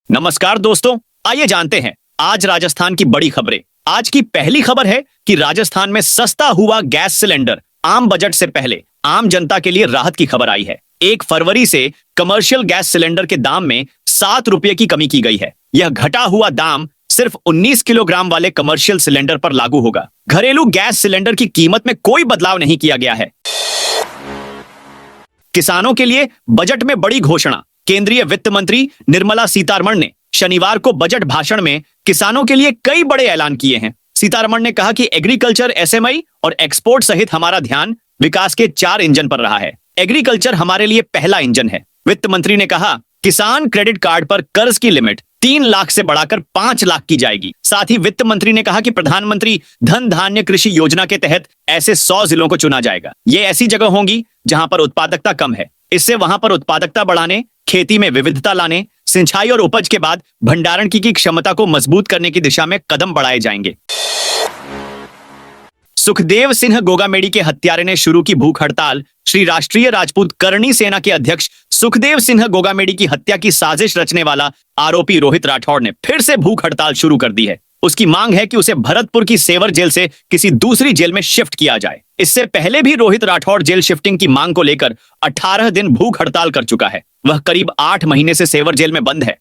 नमस्कार दोस्तों, आइए जानते हैं आज राजस्थान की बड़ी खबरें। आज की पहली खबर है कि राजस्थान में सस्ता हुआ गैस सिलेंडर। आम बजट से पहले आम जनता के लिए राहत की खबर आई है। 1 फरवरी से कमर्शियल गैस सिलेंडर के दाम में 7 रुपये की कमी की गई है। यह घटा हुआ दाम सिर्फ 19 किलोग्राम वाले कमर्शियल सिलेंडर पर लागू होगा। घरेलू गैस सिलेंडर की कीमत में कोई बदलाव नहीं किया गया है। किसानों के लिए बजट में बड़ी घोषणा। केंद्रीय वित्त मंत्री निर्मला सीतारमण ने शनिवार को बजट भाषण में किसानों के लिए कई बड़े ऐलान किए हैं। सीतारमण ने कहा कि एग्रीकल्चर, एसएमई और एक्सपोर्ट सहित हमारा ध्यान विकास के 4 इंजन पर रहा है। एग्रीकल्चर हमारे लिए पहला इंजन है। वित्त मंत्री ने कहा किसान क्रेडिट कार्ड पर कर्ज की लिमिट 3 लाख से बढ़ाकर 5 लाख की जाएगी। साथ ही वित्त मंत्री ने कहा कि प्रधानमंत्री धन धान्य कृषि योजना के तहत ऐसे 100 जिलों को चुना जाएगा। ये ऐसी जगह होंगी जहां पर उत्पादकता कम है। इससे वहां पर उत्पादकता बढ़ाने, खेती में विविधता लाने, सिंचाई और उपज के बाद भंडारण की क्षमता को मजबूत करने की दिशा में कदम बढ़ाए जाएंगे। सुखदेव सिंह गोगामेडी के हत्यारे ने शुरू की भूख हड़ताल। श्री राष्ट्रीय राजपूत करणी सेना के अध्यक्ष सुखदेव सिंह गोगामेडी की हत्या की साजिश रचने वाला आरोपी रोहित राठौड़ ने फिर से भूख हड़ताल शुरू कर दी है। उसकी मांग है कि उसे भरतपुर की सेवर जेल से किसी दूसरी जेल में शिफ्ट किया जाए। इससे पहले भी रोहित राठौड़ जेल शिफ्टिंग की मांग को लेकर 18 दिन भूख हड़ताल कर चुका है। वह करीब 8 महीने से सेवर जेल में बंद है।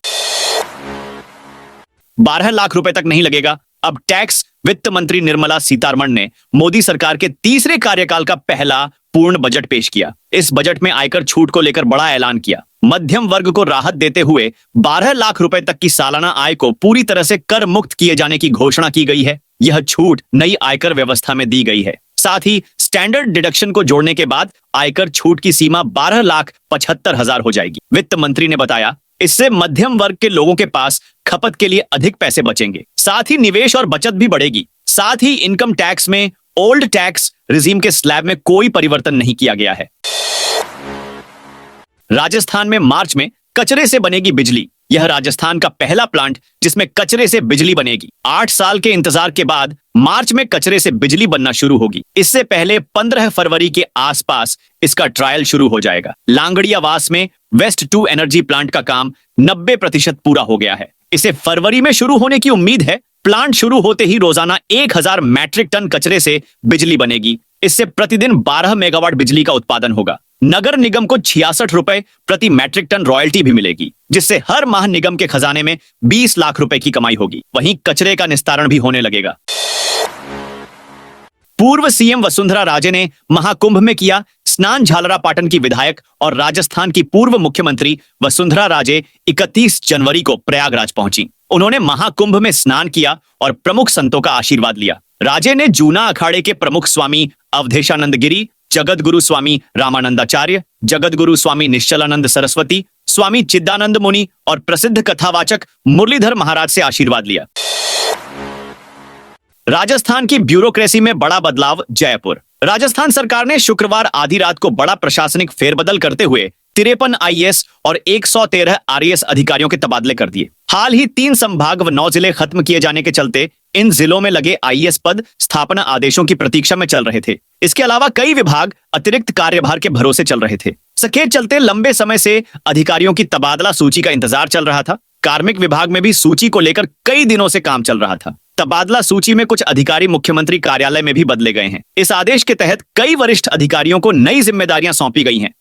12 लाख रुपए तक नहीं लगेगा अब टैक्स। वित्त मंत्री निर्मला सीतारमण ने मोदी सरकार के तीसरे कार्यकाल का पहला पूर्ण बजट पेश किया। इस बजट में आयकर छूट को लेकर बड़ा ऐलान किया। मध्यम वर्ग को राहत देते हुए 12 लाख रुपए तक की सालाना आय को पूरी तरह से कर मुक्त किए जाने की घोषणा की गई है। यह छूट नई आयकर व्यवस्था में दी गई है। साथ ही स्टैंडर्ड डिडक्शन को जोड़ने के बाद आयकर छूट की सीमा 12,75,000 हो जाएगी। वित्त मंत्री ने बताया इससे मध्यम वर्ग के लोगों के पास खपत के लिए अधिक पैसे बचेंगे। साथ ही निवेश और बचत भी बढ़ेगी। साथ ही इनकम टैक्स में ओल्ड टैक्स रिजीम के स्लैब में कोई परिवर्तन नहीं किया गया है। राजस्थान में मार्च में कचरे से बनेगी बिजली। यह राजस्थान का पहला प्लांट जिसमें कचरे से बिजली बनेगी। 8 साल के इंतजार के बाद मार्च में कचरे से बिजली बनना शुरू होगी। इससे पहले 15 फरवरी के आसपास इसका ट्रायल शुरू हो जाएगा। लांगड़ियावास में वेस्ट टू एनर्जी प्लांट का काम 90% पूरा हो गया है। इसे फरवरी में शुरू होने की उम्मीद है। प्लांट शुरू होते ही रोजाना 1000 मैट्रिक टन कचरे से बिजली बनेगी। इससे प्रतिदिन 12 मेगावाट बिजली का उत्पादन होगा। नगर निगम को 66 रुपए प्रति मैट्रिक टन रॉयल्टी भी मिलेगी, जिससे हर माह निगम के खजाने में 20 लाख रुपए की कमाई होगी। वहीं कचरे का निस्तारण भी होने लगेगा। पूर्व सीएम वसुंधरा राजे ने महाकुंभ में किया स्नान। झालरा पाटन की विधायक और राजस्थान की पूर्व मुख्यमंत्री वसुंधरा राजे 31 जनवरी को प्रयागराज पहुंची। उन्होंने महाकुंभ में स्नान किया और प्रमुख संतों का आशीर्वाद लिया। राजे ने जूना अखाड़े के प्रमुख स्वामी अवधेशानंद गिरी, जगत गुरु स्वामी रामानंदाचार्य, जगत गुरु स्वामी निश्चलानंद सरस्वती, स्वामी चिदानंद मुनि और प्रसिद्ध कथावाचक मुरलीधर महाराज से आशीर्वाद लिया। राजस्थान की ब्यूरोक्रेसी में बड़ा बदलाव। जयपुर राजस्थान सरकार ने शुक्रवार आधी रात को बड़ा प्रशासनिक फेरबदल करते हुए 53 आईएएस और 113 आरएएस अधिकारियों के तबादले कर दिए। हाल ही 3 संभाग व 9 जिले खत्म किए जाने के चलते इन जिलों में लगे आईएएस पद स्थापना आदेशों की प्रतीक्षा में चल रहे थे। इसके अलावा कई विभाग अतिरिक्त कार्यभार के भरोसे चल रहे थे। इसके चलते लंबे समय से अधिकारियों की तबादला सूची का इंतजार चल रहा था। कार्मिक विभाग में भी सूची को लेकर कई दिनों से काम चल रहा था। तबादला सूची में कुछ अधिकारी मुख्यमंत्री कार्यालय में भी बदले गए हैं। इस आदेश के तहत कई वरिष्ठ अधिकारियों को नई जिम्मेदारियां सौंपी गई हैं।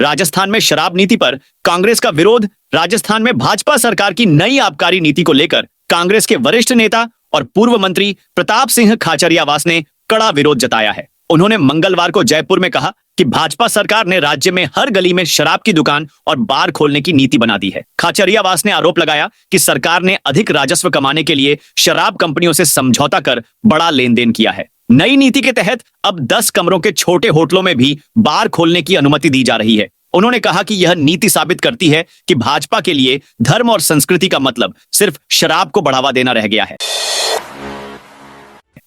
राजस्थान में शराब नीति पर कांग्रेस का विरोध। राजस्थान में भाजपा सरकार की नई आबकारी नीति को लेकर कांग्रेस के वरिष्ठ नेता और पूर्व मंत्री प्रताप सिंह खाचरियावास ने कड़ा विरोध जताया है। उन्होंने मंगलवार को जयपुर में कहा कि भाजपा सरकार ने राज्य में हर गली में शराब की दुकान और बार खोलने की नीति बना दी है। खाचरियावास ने आरोप लगाया कि सरकार ने अधिक राजस्व कमाने के लिए शराब कंपनियों से समझौता कर बड़ा लेन देन किया है। नई नीति के तहत अब 10 कमरों के छोटे होटलों में भी बार खोलने की अनुमति दी जा रही है। उन्होंने कहा कि यह नीति साबित करती है कि भाजपा के लिए धर्म और संस्कृति का मतलब सिर्फ शराब को बढ़ावा देना रह गया है।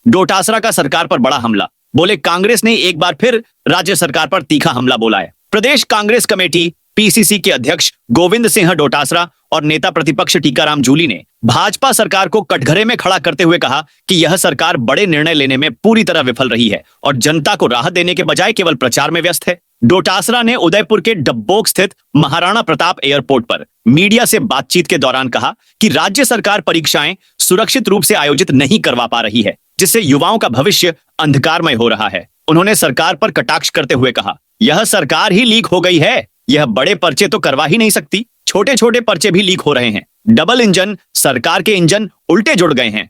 डोटासरा का सरकार पर बड़ा हमला। बोले कांग्रेस ने एक बार फिर राज्य सरकार पर तीखा हमला बोला है। प्रदेश कांग्रेस कमेटी पीसीसी के अध्यक्ष गोविंद सिंह डोटासरा और नेता प्रतिपक्ष टीकाराम जूली ने भाजपा सरकार को कटघरे में खड़ा करते हुए कहा कि यह सरकार बड़े निर्णय लेने में पूरी तरह विफल रही है और जनता को राहत देने के बजाय केवल प्रचार में व्यस्त है। डोटासरा ने उदयपुर के डब्बोक स्थित महाराणा प्रताप एयरपोर्ट पर मीडिया से बातचीत के दौरान कहा कि राज्य सरकार परीक्षाएं सुरक्षित रूप से आयोजित नहीं करवा पा रही है, जिससे युवाओं का भविष्य अंधकारमय हो रहा है। उन्होंने सरकार पर कटाक्ष करते हुए कहा, यह सरकार ही लीक हो गई है, यह बड़े पर्चे तो करवा ही नहीं सकती, छोटे छोटे पर्चे भी लीक हो रहे हैं। डबल इंजन सरकार के इंजन उल्टे जुड़ गए हैं।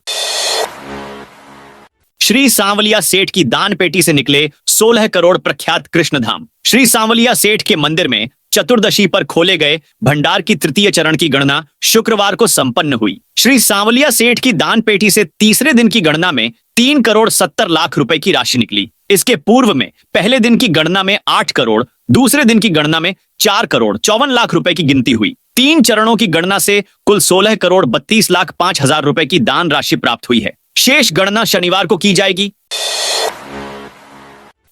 श्री सांवलिया सेठ की दान पेटी से निकले 16 करोड़ प्रख्यात कृष्णधाम। श्री सांवलिया सेठ के मंदिर में चतुर्दशी पर खोले गए भंडार की तृतीय चरण की गणना शुक्रवार को संपन्न हुई। श्री सांवलिया सेठ की दान पेटी से तीसरे दिन की गणना में 3 करोड़ 70 लाख रुपए की राशि निकली। इसके पूर्व में पहले दिन की गणना में 8 करोड़, दूसरे दिन की गणना में 4 करोड़ 54 लाख रुपए की गिनती हुई। 3 चरणों की गणना से कुल 16 करोड़ 32 लाख 5 हजार रुपए की दान राशि प्राप्त हुई है। शेष गणना शनिवार को की जाएगी।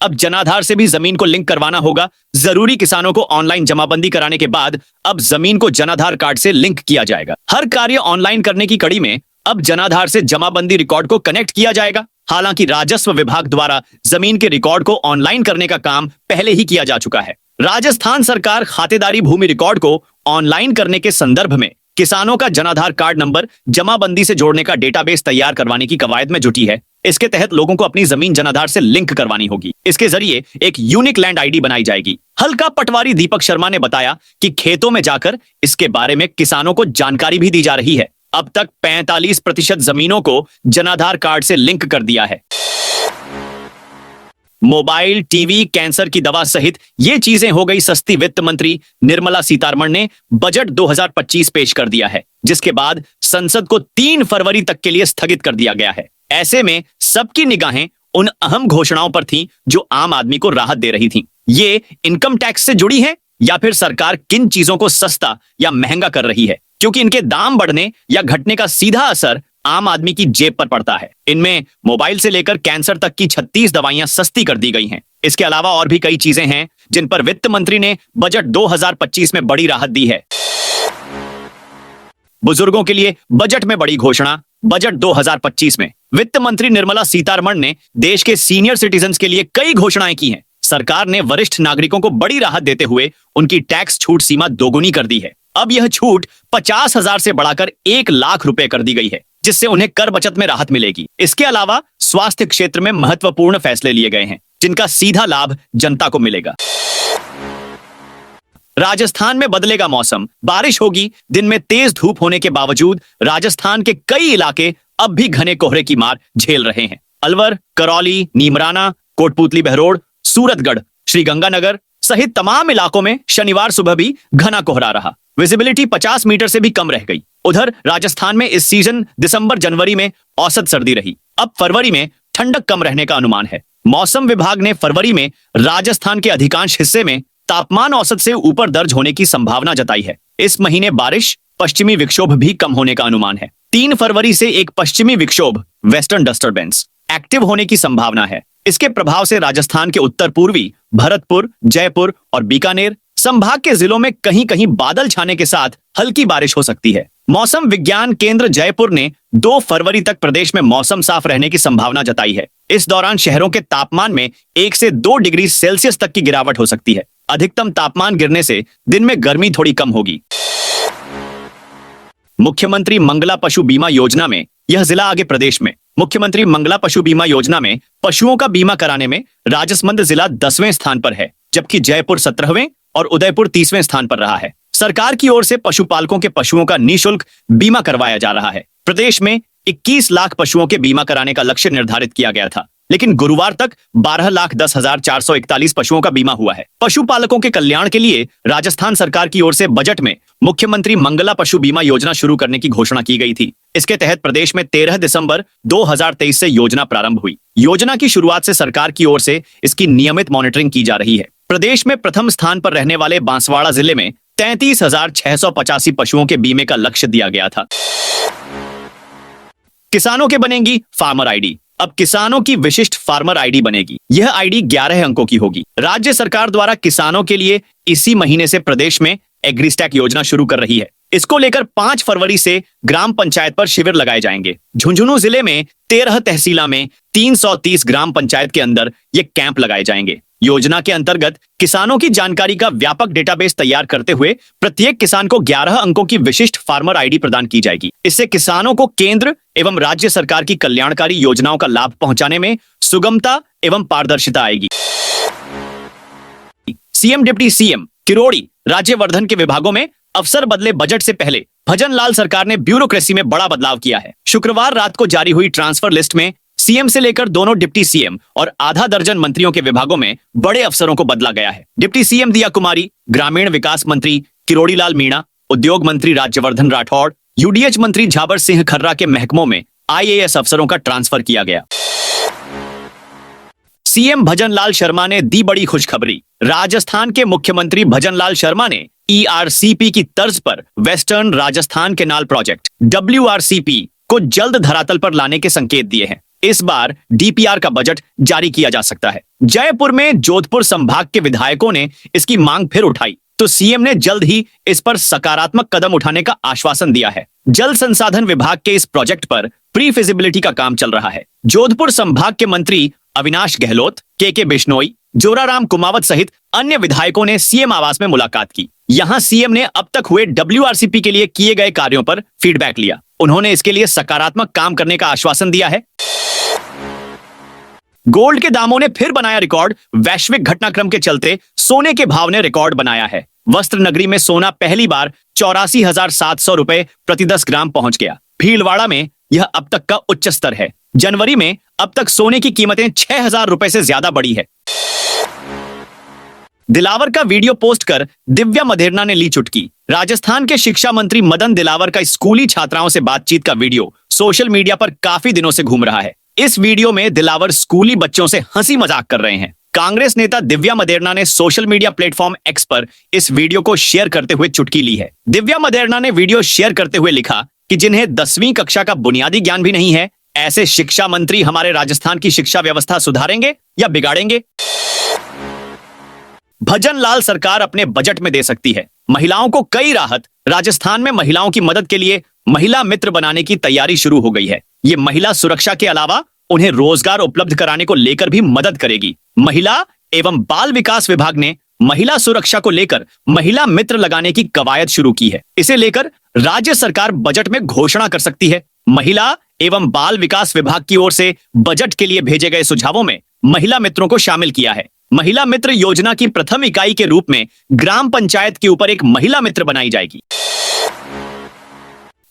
अब जनाधार से भी जमीन को लिंक करवाना होगा। जरूरी किसानों को ऑनलाइन जमाबंदी कराने के बाद अब जमीन को जनाधार कार्ड से लिंक किया जाएगा। हर कार्य ऑनलाइन करने की कड़ी में अब जनाधार से जमाबंदी रिकॉर्ड को कनेक्ट किया जाएगा। हालांकि राजस्व विभाग द्वारा जमीन के रिकॉर्ड को ऑनलाइन करने का काम पहले ही किया जा चुका है। राजस्थान सरकार खातेदारी भूमि रिकॉर्ड को ऑनलाइन करने के संदर्भ में किसानों का जनाधार कार्ड नंबर जमाबंदी से जोड़ने का डेटाबेस तैयार करवाने की कवायद में जुटी है। इसके तहत लोगों को अपनी जमीन जनाधार से लिंक करवानी होगी। इसके जरिए एक यूनिक लैंड आईडी बनाई जाएगी। हल्का पटवारी दीपक शर्मा ने बताया कि खेतों में जाकर इसके बारे में किसानों को जानकारी भी दी जा रही है। अब तक 45% जमीनों को जनाधार कार्ड से लिंक कर दिया है। मोबाइल, टीवी, कैंसर की दवा सहित ये चीजें हो गई सस्ती। वित्त मंत्री निर्मला सीतारमण ने बजट 2025 पेश कर दिया है, जिसके बाद संसद को 3 फरवरी तक के लिए स्थगित कर दिया गया है। ऐसे में सबकी निगाहें उन अहम घोषणाओं पर थीं जो आम आदमी को राहत दे रही थीं। ये इनकम टैक्स से जुड़ी है या फिर सरकार किन चीजों को सस्ता या महंगा कर रही है, क्योंकि इनके दाम बढ़ने या घटने का सीधा असर आम आदमी की जेब पर पड़ता है। इनमें मोबाइल से लेकर कैंसर तक की 36 दवाइयां सस्ती कर दी गई हैं। इसके अलावा और भी कई चीजें हैं जिन पर वित्त मंत्री ने बजट 2025 में बड़ी राहत दी है। बुजुर्गों के लिए बजट में बड़ी घोषणा। बजट 2025 में वित्त मंत्री निर्मला सीतारमण ने देश के सीनियर सिटीजन्स के लिए कई घोषणाएं की हैं। सरकार ने वरिष्ठ नागरिकों को बड़ी राहत देते हुए उनकी टैक्स छूट सीमा दोगुनी कर दी है। अब यह छूट 50,000 से बढ़ाकर 1 लाख रुपए कर दी गई है, जिससे उन्हें कर बचत में राहत मिलेगी। इसके अलावा स्वास्थ्य क्षेत्र में महत्वपूर्ण फैसले लिए गए हैं, जिनका सीधा लाभ जनता को मिलेगा। राजस्थान में बदलेगा मौसम, बारिश होगी। दिन में तेज धूप होने के बावजूद राजस्थान के कई इलाके अब भी घने कोहरे की मार झेल रहे हैं। अलवर, करौली, नीमराना, कोटपुतली बहरोड, सूरतगढ़, श्रीगंगानगर सहित तमाम इलाकों में शनिवार सुबह भी घना कोहरा रहा। विजिबिलिटी 50 मीटर से भी कम रह गई। उधर राजस्थान में इस सीजन दिसंबर जनवरी में औसत सर्दी रही। अब फरवरी में ठंडक कम रहने का अनुमान है। मौसम विभाग ने फरवरी में राजस्थान के अधिकांश हिस्से में तापमान औसत से ऊपर दर्ज होने की संभावना जताई है। इस महीने बारिश, पश्चिमी विक्षोभ भी कम होने का अनुमान है। 3 फरवरी से एक पश्चिमी विक्षोभ वेस्टर्न डिस्टर्बेंस एक्टिव होने की संभावना है। इसके प्रभाव से राजस्थान के उत्तर पूर्वी भरतपुर, जयपुर और बीकानेर संभाग के जिलों में कहीं कहीं बादल छाने के साथ हल्की बारिश हो सकती है। मौसम विज्ञान केंद्र जयपुर ने 2 फरवरी तक प्रदेश में मौसम साफ रहने की संभावना जताई है। इस दौरान शहरों के तापमान में 1 से 2 डिग्री सेल्सियस तक की गिरावट हो सकती है। अधिकतम तापमान गिरने से दिन में गर्मी थोड़ी कम होगी। मुख्यमंत्री मंगला पशु बीमा योजना में यह जिला आगे प्रदेश में। मुख्यमंत्री मंगला पशु बीमा योजना में पशुओं का बीमा कराने में राजसमंद जिला 10वें स्थान पर है, जबकि जयपुर 17वें और उदयपुर 30वें स्थान पर रहा है। सरकार की ओर से पशुपालकों के पशुओं का निःशुल्क बीमा करवाया जा रहा है। प्रदेश में 21 लाख पशुओं के बीमा कराने का लक्ष्य निर्धारित किया गया था, लेकिन गुरुवार तक 12,10,441 पशुओं का बीमा हुआ है। पशुपालकों के कल्याण के लिए राजस्थान सरकार की ओर से बजट में मुख्यमंत्री मंगला पशु बीमा योजना शुरू करने की घोषणा की गई थी। इसके तहत प्रदेश में 13 दिसंबर 2023 से योजना प्रारंभ हुई। योजना की शुरुआत से सरकार की ओर से इसकी नियमित मॉनिटरिंग की जा रही है। प्रदेश में प्रथम स्थान पर रहने वाले बांसवाड़ा जिले में 33,685 पशुओं के बीमे का लक्ष्य दिया गया था। किसानों के बनेगी फार्मर आईडी। अब किसानों की विशिष्ट फार्मर आईडी बनेगी। यह आईडी 11 अंकों की होगी। राज्य सरकार द्वारा किसानों के लिए इसी महीने से प्रदेश में एग्रीस्टैक योजना शुरू कर रही है। इसको लेकर 5 फरवरी से ग्राम पंचायत पर शिविर लगाए जाएंगे। झुंझुनू जिले में 13 तहसीला में 330 ग्राम पंचायत के अंदर ये कैंप लगाए जाएंगे। योजना के अंतर्गत किसानों की जानकारी का व्यापक डेटाबेस तैयार करते हुए प्रत्येक किसान को 11 अंकों की विशिष्ट फार्मर आईडी प्रदान की जाएगी। इससे किसानों को केंद्र एवं राज्य सरकार की कल्याणकारी योजनाओं का लाभ पहुंचाने में सुगमता एवं पारदर्शिता आएगी। CM deputy CM Kirodi Rajyavardhan के विभागों में अफसर बदले। बजट से पहले भजनलाल सरकार ने ब्यूरोक्रेसी में बड़ा बदलाव किया है। शुक्रवार रात को जारी हुई ट्रांसफर लिस्ट में सीएम से लेकर दोनों डिप्टी सीएम और आधा दर्जन मंत्रियों के विभागों में बड़े अफसरों को बदला गया है। डिप्टी सीएम दिया कुमारी, ग्रामीण विकास मंत्री किरोड़ी लाल मीणा, उद्योग मंत्री राज्यवर्धन राठौड़, यूडीएच मंत्री झाबर सिंह खर्रा के महकमों में आईएएस अफसरों का ट्रांसफर किया गया। सीएम भजनलाल शर्मा ने दी बड़ी खुशखबरी। राजस्थान के मुख्यमंत्री भजनलाल शर्मा ने ईआरसीपी की तर्ज पर western Rajasthan canal project WRCP को जल्द धरातल पर लाने के संकेत दिए हैं। इस बार डीपीआर का बजट जारी किया जा सकता है। जयपुर में जोधपुर संभाग के विधायकों ने इसकी मांग फिर उठाई तो सीएम ने जल्द ही इस पर सकारात्मक कदम उठाने का आश्वासन दिया है। जल संसाधन विभाग के इस प्रोजेक्ट पर प्री फिजिबिलिटी का काम चल रहा है। जोधपुर संभाग के मंत्री अविनाश गहलोत, के बिश्नोई, जोराराम कुमावत सहित अन्य विधायकों ने सीएम आवास में मुलाकात की। यहां सीएम ने अब तक हुए WRCP के लिए किए गए कार्यों पर फीडबैक लिया। उन्होंने इसके लिए सकारात्मक काम करने का आश्वासन दिया है। गोल्ड के दामों ने फिर बनाया रिकॉर्ड। वैश्विक घटनाक्रम के चलते सोने के भाव ने रिकॉर्ड बनाया है। वस्त्र नगरी में सोना पहली बार 84,700 रुपए प्रति 10 ग्राम पहुंच गया। भीलवाड़ा में यह अब तक का उच्च स्तर है। जनवरी में अब तक सोने की कीमतें 6,000 रुपए से ज्यादा बढ़ी है। दिलावर का वीडियो पोस्ट कर दिव्या मदेरना ने ली चुटकी। राजस्थान के शिक्षा मंत्री मदन दिलावर का स्कूली छात्राओं से बातचीत का वीडियो सोशल मीडिया पर काफी दिनों से घूम रहा है। इस वीडियो में दिलावर स्कूली बच्चों से हंसी मजाक कर रहे हैं। कांग्रेस नेता दिव्या मदेरना ने सोशल मीडिया प्लेटफॉर्म एक्स पर इस वीडियो को शेयर करते हुए चुटकी ली है। दिव्या मदेरना ने वीडियो शेयर करते हुए लिखा कि जिन्हें 10वीं कक्षा का बुनियादी ज्ञान भी नहीं है, ऐसे शिक्षा मंत्री हमारे राजस्थान की शिक्षा व्यवस्था सुधारेंगे या बिगाड़ेंगे? भजनलाल सरकार अपने बजट में दे सकती है महिलाओं को कई राहत। राजस्थान में महिलाओं की मदद के लिए महिला मित्र बनाने की तैयारी शुरू हो गई है। ये महिला सुरक्षा के अलावा उन्हें रोजगार उपलब्ध कराने को लेकर भी मदद करेगी। महिला एवं बाल विकास विभाग ने महिला सुरक्षा को लेकर महिला मित्र लगाने की कवायद शुरू की है। इसे लेकर राज्य सरकार बजट में घोषणा कर सकती है। महिला एवं बाल विकास विभाग की ओर से बजट के लिए भेजे गए सुझावों में महिला मित्रों को शामिल किया है। महिला मित्र योजना की प्रथम इकाई के रूप में ग्राम पंचायत के ऊपर एक महिला मित्र बनाई जाएगी।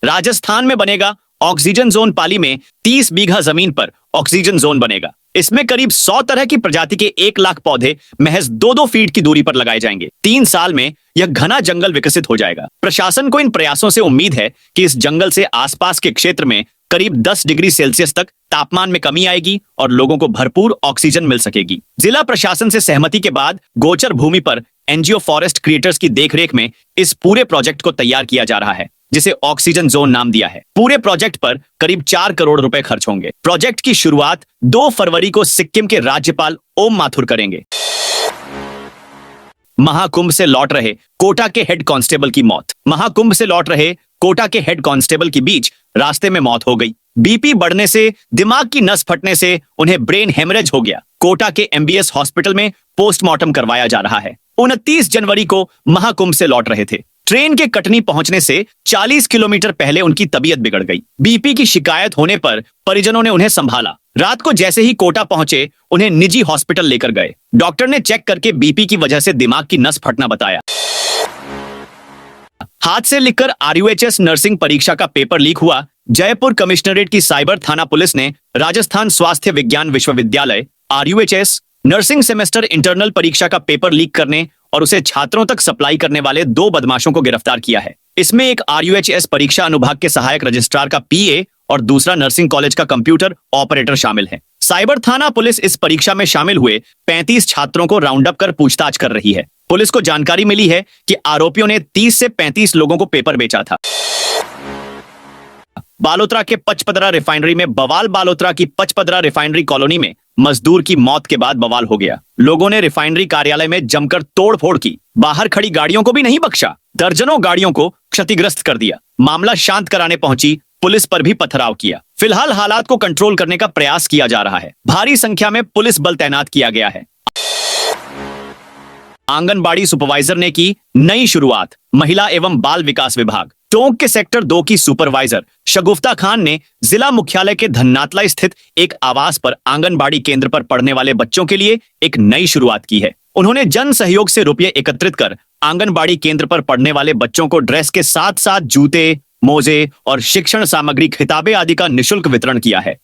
राजस्थान में बनेगा ऑक्सीजन जोन। पाली में 30 बीघा जमीन पर ऑक्सीजन जोन बनेगा। इसमें करीब 100 तरह की प्रजाति के 1 लाख पौधे महज 2-2 फीट की दूरी पर लगाए जाएंगे। 3 साल में यह घना जंगल विकसित हो जाएगा। प्रशासन को इन प्रयासों से उम्मीद है कि इस जंगल से आसपास के क्षेत्र में करीब 10 डिग्री सेल्सियस तक तापमान में कमी आएगी और लोगों को भरपूर ऑक्सीजन मिल सकेगी। जिला प्रशासन से सहमति के बाद गोचर भूमि पर एनजीओ फॉरेस्ट क्रिएटर्स की देखरेख में इस पूरे प्रोजेक्ट को तैयार किया जा रहा है, जिसे ऑक्सीजन जोन नाम दिया है। पूरे प्रोजेक्ट पर करीब 4 करोड़ रुपए खर्च होंगे। प्रोजेक्ट की शुरुआत 2 फरवरी को सिक्किम के राज्यपाल ओम माथुर करेंगे। महाकुंभ से लौट रहे कोटा के हेड कांस्टेबल की मौत। महाकुंभ से लौट रहे कोटा के हेड कांस्टेबल की बीच रास्ते में मौत हो गई। बीपी बढ़ने से, दिमाग की नस फटने से उन्हें ब्रेन हेमरेज हो गया। कोटा के एमबीएस हॉस्पिटल में पोस्टमार्टम करवाया जा रहा है। 29 जनवरी को महाकुंभ से लौट रहे थे। ट्रेन के कटनी पहुंचने से 40 किलोमीटर पहले उनकी तबीयत बिगड़ गई। बीपी की शिकायत होने पर परिजनों ने उन्हें संभाला। रात को जैसे ही कोटा पहुंचे, उन्हें निजी हॉस्पिटल लेकर गए। डॉक्टर ने चेक करके बीपी की वजह से दिमाग की नस फटना बताया। हाथ से लिखकर आरयूएचएस नर्सिंग परीक्षा का पेपर लीक हुआ। जयपुर कमिश्नरेट की साइबर थाना पुलिस ने राजस्थान स्वास्थ्य विज्ञान विश्वविद्यालय आरयूएचएस नर्सिंग सेमेस्टर इंटरनल परीक्षा का पेपर लीक करने और उसे छात्रों तक सप्लाई करने वाले 2 बदमाशों को गिरफ्तार किया है। इसमें एक आरयूएचएस परीक्षा अनुभाग के सहायक रजिस्ट्रार का पीए और दूसरा नर्सिंग कॉलेज का कंप्यूटर ऑपरेटर शामिल है। साइबर थाना पुलिस इस परीक्षा में शामिल हुए 35 छात्रों को राउंड अप कर पूछताछ कर रही है। पुलिस को जानकारी मिली है कि आरोपियों ने 30 से 35 लोगों को पेपर बेचा था। बालोतरा के पचपदरा रिफाइनरी में बवाल। बालोतरा की पचपदरा रिफाइनरी कॉलोनी में मजदूर की मौत के बाद बवाल हो गया। लोगों ने रिफाइनरी कार्यालय में जमकर तोड़फोड़ की। बाहर खड़ी गाड़ियों को भी नहीं बख्शा। दर्जनों गाड़ियों को क्षतिग्रस्त कर दिया। मामला शांत कराने पहुंची पुलिस पर भी पथराव किया। फिलहाल हालात को कंट्रोल करने का प्रयास किया जा रहा है। भारी संख्या में पुलिस बल तैनात किया गया है। आंगनबाड़ी सुपरवाइजर ने की नई शुरुआत। महिला एवं बाल विकास विभाग टोंक के सेक्टर 2 की सुपरवाइजर शगुफ्ता खान ने जिला मुख्यालय के धन्नातला स्थित एक आवास पर आंगनबाड़ी केंद्र पर पढ़ने वाले बच्चों के लिए एक नई शुरुआत की है। उन्होंने जन सहयोग से रुपये एकत्रित कर आंगनबाड़ी केंद्र पर पढ़ने वाले बच्चों को ड्रेस के साथ साथ जूते, मोजे और शिक्षण सामग्री, किताबें आदि का निःशुल्क वितरण किया है।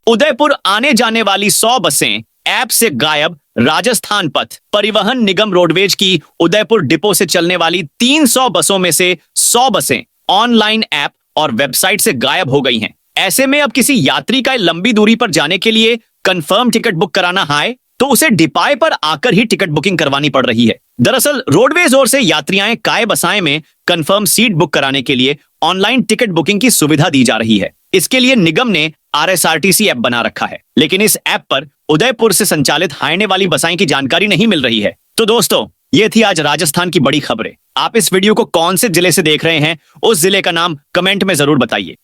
उदयपुर आने जाने वाली 100 बसें ऐप से गायब। राजस्थान पथ परिवहन निगम रोडवेज की उदयपुर डिपो से चलने वाली 300 बसों में से 100 बसें ऑनलाइन ऐप और वेबसाइट से गायब हो गई हैं। ऐसे में अब किसी यात्री का लंबी दूरी पर जाने के लिए कंफर्म टिकट बुक कराना है तो उसे डिपाए पर आकर ही टिकट बुकिंग करवानी पड़ रही है। दरअसल रोडवेज ओर से यात्रियां काय बसाएं में कंफर्म सीट बुक कराने के लिए ऑनलाइन टिकट बुकिंग की सुविधा दी जा रही है। इसके लिए निगम ने RSRTC ऐप बना रखा है, लेकिन इस ऐप पर उदयपुर से संचालित हाईने वाली बसाएं की जानकारी नहीं मिल रही है। तो दोस्तों, ये थी आज राजस्थान की बड़ी खबरें। आप इस वीडियो को कौन से जिले से देख रहे हैं, उस जिले का नाम कमेंट में जरूर बताइए।